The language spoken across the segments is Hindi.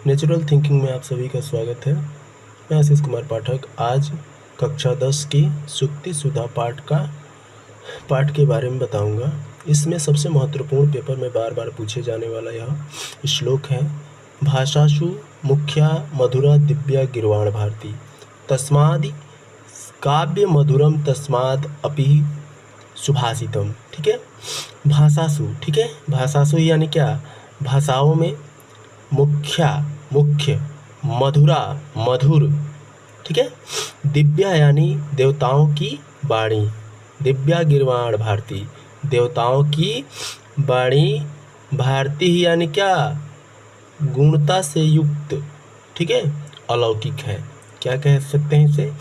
नेचुरल थिंकिंग में आप सभी का स्वागत है। मैं आशीष कुमार पाठक आज कक्षा 10 की सुक्ति सुधा पाठ के बारे में बताऊंगा। इसमें सबसे महत्वपूर्ण पेपर में बार बार पूछे जाने वाला यह श्लोक है। भाषासु मुख्या मधुरा दिव्या गिर्वाण भारती तस्मादि काव्य मधुरम तस्माद अपि सुभाषितम। ठीक है, भाषासु, ठीक है, भाषासु यानी क्या, भाषाओं में मुख्य, मधुरा मधुर, ठीक है, दिव्या यानी देवताओं की वाणी, दिव्या गिर्वाण भारती देवताओं की वाणी, भारती यानी क्या, गुणता से युक्त, ठीक है, अलौकिक है। क्या कह सकते हैं इसे,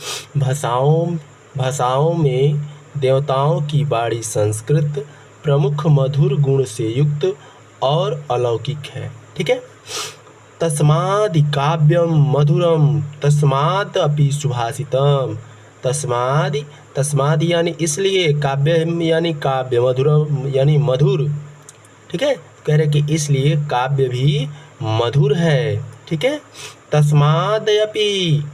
भाषाओं में देवताओं की वाणी संस्कृत प्रमुख मधुर गुण से युक्त और अलौकिक है। ठीक है, तस्मादि काव्यम मधुरम तस्मात् अपि सुभाषितम। तस्मादि यानी इसलिए, काव्यम यानी काव्य, मधुरम यानी मधुर, ठीक है, कह रहे कि इसलिए काव्य भी मधुर है। ठीक है, तस्मादपि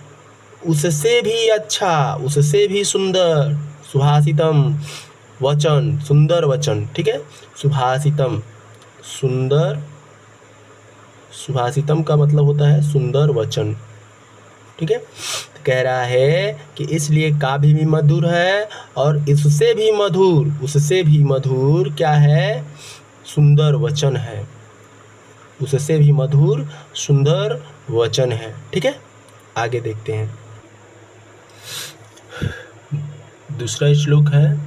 उससे भी अच्छा, उससे भी सुंदर, सुभाषितम वचन, सुंदर वचन, ठीक है, सुभाषितम सुंदर, सुभाषितम का मतलब होता है सुंदर वचन। ठीक है, तो कह रहा है कि इसलिए काव्य भी मधुर है और उससे भी मधुर क्या है, सुंदर वचन है, उससे भी मधुर सुंदर वचन है। ठीक है, आगे देखते हैं। दूसरा श्लोक है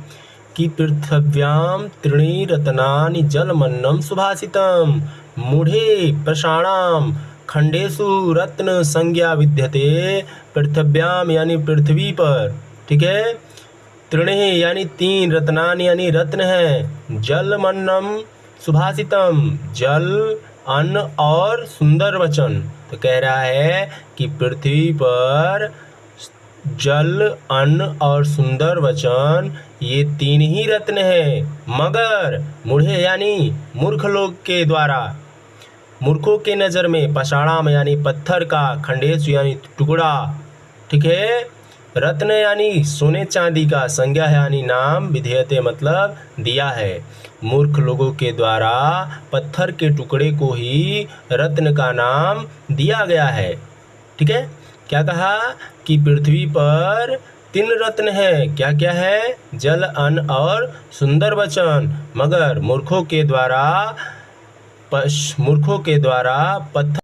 कि पृथिव्याम त्रीणि रत्नानि जलमन्नं सुभाषितम मूढ़े प्रषाणाम खंडेषु रत्न संज्ञा विद्यते। पृथिव्याम यानी पृथ्वी पर, ठीक है, त्रीणि यानी तीन, रत्नानि यानी रत्न है, जलमन्नं सुभाषितम जल, अन्न और सुंदर वचन। तो कह रहा है कि पृथ्वी पर जल, अन्न और सुंदर वचन ये तीन ही रत्न है, मगर मूढ़े यानी मूर्ख लोग के द्वारा, मूर्खों के नज़र में, पषाणाम यानी पत्थर का, खंडेश यानी टुकड़ा, ठीक है, रत्न यानी सोने चांदी का, संज्ञा यानी नाम, विधेयते मतलब दिया है, मूर्ख लोगों के द्वारा पत्थर के टुकड़े को ही रत्न का नाम दिया गया है। ठीक है, क्या कहा कि पृथ्वी पर तीन रत्न है, क्या क्या है, जल, अन्न और सुंदर वचन, मगर मूर्खों के द्वारा पत्थर